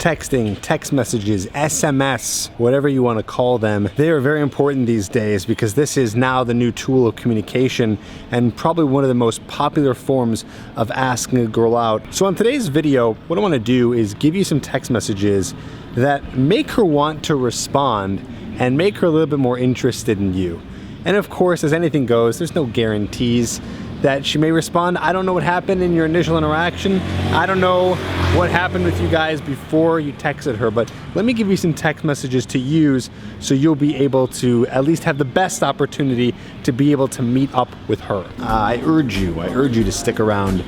Texting, text messages, SMS, whatever you want to call them, they are very important these days because this is now the new tool of communication and probably one of the most popular forms of asking a girl out. So in today's video, what I want to do is give you some text messages that make her want to respond and make her a little bit more interested in you. And of course, as anything goes, there's no guarantees that she may respond. I don't know what happened in your initial interaction. I don't know what happened with you guys before you texted her, but let me give you some text messages to use so you'll be able to at least have the best opportunity to be able to meet up with her. I urge you to stick around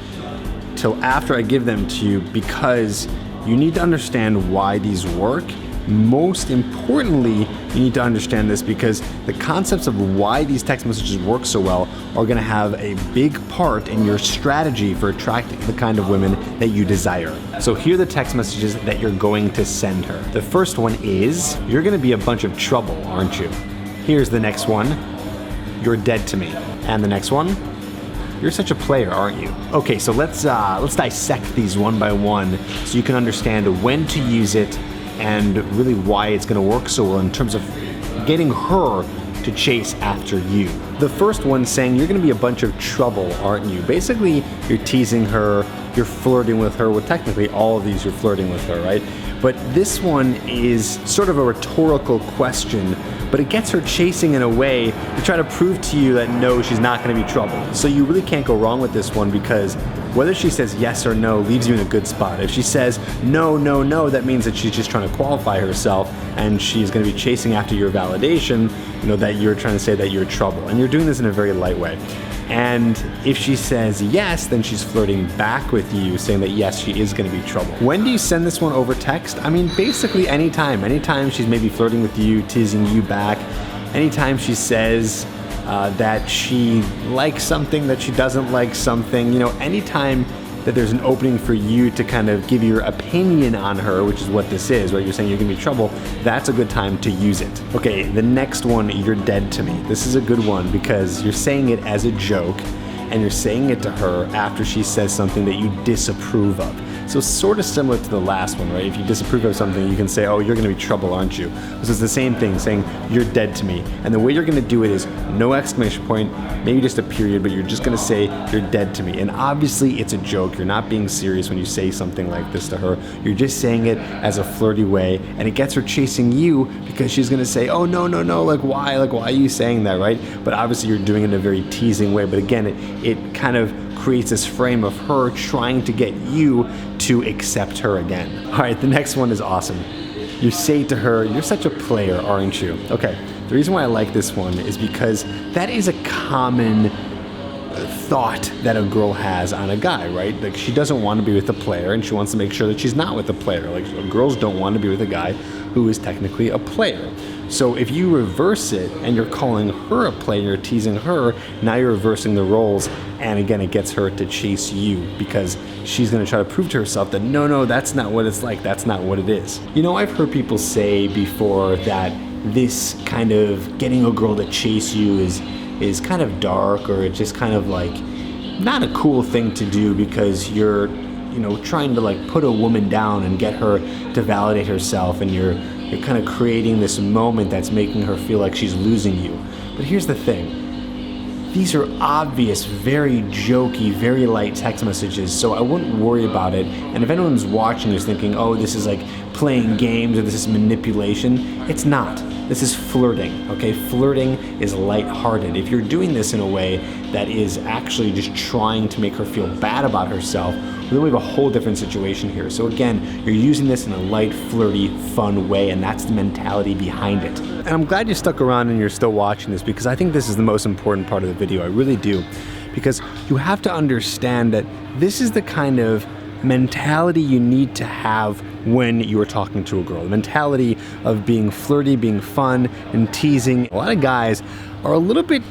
till after I give them to you because you need to understand why these work. Most importantly, you need to understand this because the concepts of why these text messages work so well are going to have a big part in your strategy for attracting the kind of women that you desire. So here are the text messages that you're going to send her. The first one is, you're going to be a bunch of trouble, aren't you? Here's the next one, you're dead to me. And the next one, you're such a player, aren't you? Okay, so let's dissect these one by one so you can understand when to use it and really why it's going to work so well in terms of getting her to chase after you. The first one saying you're going to be a bunch of trouble, aren't you? Basically, you're teasing her, you're flirting with her. Well, technically, all of these you're flirting with her, right? But this one is sort of a rhetorical question, but it gets her chasing in a way to try to prove to you that no, she's not going to be trouble. So you really can't go wrong with this one because whether she says yes or no leaves you in a good spot. If she says no, no, no, that means that she's just trying to qualify herself and she's going to be chasing after your validation, that you're trying to say that you're trouble. And you're doing this in a very light way. And if she says yes, then she's flirting back with you, saying that yes, she is going to be trouble. When do you send this one over text? I mean, basically anytime. Anytime she's maybe flirting with you, teasing you back. Anytime she says that she likes something, that she doesn't like something. Anytime that there's an opening for you to kind of give your opinion on her, which is what this is, right? You're saying you're gonna be trouble, that's a good time to use it. Okay, the next one, you're dead to me. This is a good one because you're saying it as a joke and you're saying it to her after she says something that you disapprove of. So sort of similar to the last one, right? If you disapprove of something, you can say, oh, you're gonna be trouble, aren't you? So it's the same thing, saying, you're dead to me. And the way you're gonna do it is no exclamation point, maybe just a period, but you're just gonna say, you're dead to me. And obviously it's a joke. You're not being serious when you say something like this to her. You're just saying it as a flirty way, and it gets her chasing you because she's gonna say, oh, no, no, no, why are you saying that, right? But obviously you're doing it in a very teasing way. But again, it kind of creates this frame of her trying to get you to accept her again. All right, the next one is awesome. You say to her, you're such a player, aren't you? Okay, the reason why I like this one is because that is a common thought that a girl has on a guy, right? Like she doesn't want to be with a player and she wants to make sure that she's not with a player. Like girls don't want to be with a guy who is technically a player. So if you reverse it and you're calling her a player, you're teasing her, now you're reversing the roles, and again it gets her to chase you because she's going to try to prove to herself that no, that's not what it's like, that's not what it is. I've heard people say before that this kind of getting a girl to chase you is kind of dark, or it's just kind of like not a cool thing to do because you're trying to like put a woman down and get her to validate herself, and you're kind of creating this moment that's making her feel like she's losing you. But here's the thing. These are obvious, very jokey, very light text messages, so I wouldn't worry about it. And if anyone's watching is thinking, oh, this is like playing games or this is manipulation, it's not. This is flirting, okay? Flirting is lighthearted. If you're doing this in a way that is actually just trying to make her feel bad about herself, then we have a whole different situation here. So again, you're using this in a light, flirty, fun way, and that's the mentality behind it. And I'm glad you stuck around and you're still watching this because I think this is the most important part of the video. I really do. Because you have to understand that this is the kind of mentality you need to have when you are talking to a girl. The mentality of being flirty, being fun, and teasing. A lot of guys are a little bit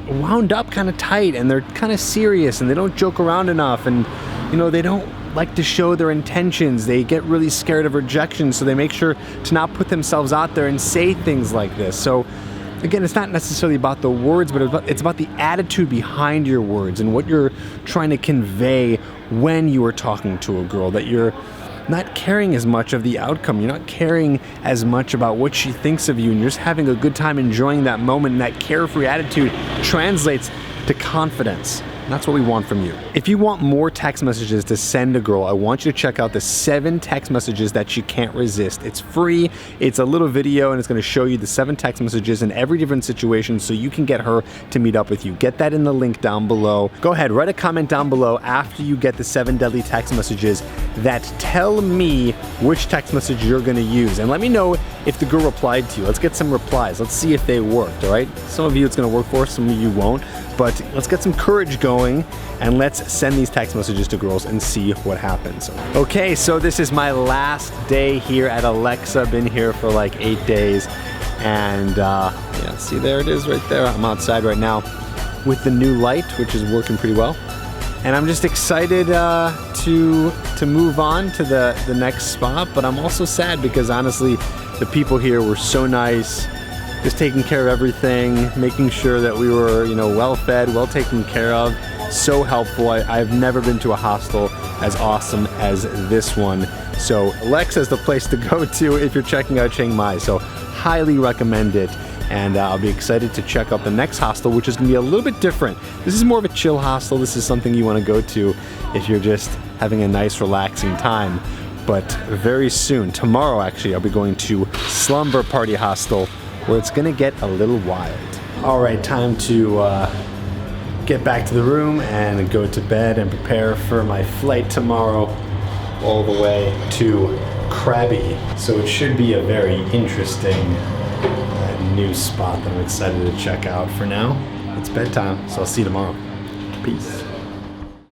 wound up kind of tight, and they're kind of serious, and they don't joke around enough, and they don't like to show their intentions. They get really scared of rejection, so they make sure to not put themselves out there and say things like this. So again, it's not necessarily about the words, but it's about the attitude behind your words and what you're trying to convey when you are talking to a girl, that you're not caring as much of the outcome. You're not caring as much about what she thinks of you, and you're just having a good time enjoying that moment, and that carefree attitude translates to confidence. And that's what we want from you. If you want more text messages to send a girl, I want you to check out the 7 text messages that she can't resist. It's free, it's a little video, and it's gonna show you the 7 text messages in every different situation so you can get her to meet up with you. Get that in the link down below. Go ahead, write a comment down below after you get the 7 deadly text messages that tell me which text message you're gonna use. And let me know if the girl replied to you. Let's get some replies. Let's see if they worked, all right? Some of you it's gonna work for, some of you won't. But let's get some courage going and let's send these text messages to girls and see what happens. Okay, so this is my last day here at Alexa. Been here for like 8 days. And yeah, see, there it is right there. I'm outside right now with the new light, which is working pretty well. And I'm just excited to move on to the next spot, but I'm also sad because honestly, the people here were so nice. Just taking care of everything, making sure that we were, well fed, well taken care of. So helpful. I've never been to a hostel as awesome as this one. So Alexa is the place to go to if you're checking out Chiang Mai. So highly recommend it. And I'll be excited to check out the next hostel, which is gonna be a little bit different. This is more of a chill hostel. This is something you wanna go to if you're just having a nice, relaxing time. But very soon, tomorrow actually, I'll be going to Slumber Party Hostel, where it's gonna get a little wild. All right, time to get back to the room and go to bed and prepare for my flight tomorrow all the way to Krabi. So it should be a very interesting new spot that I'm excited to check out. For now, it's bedtime, so I'll see you tomorrow. Peace.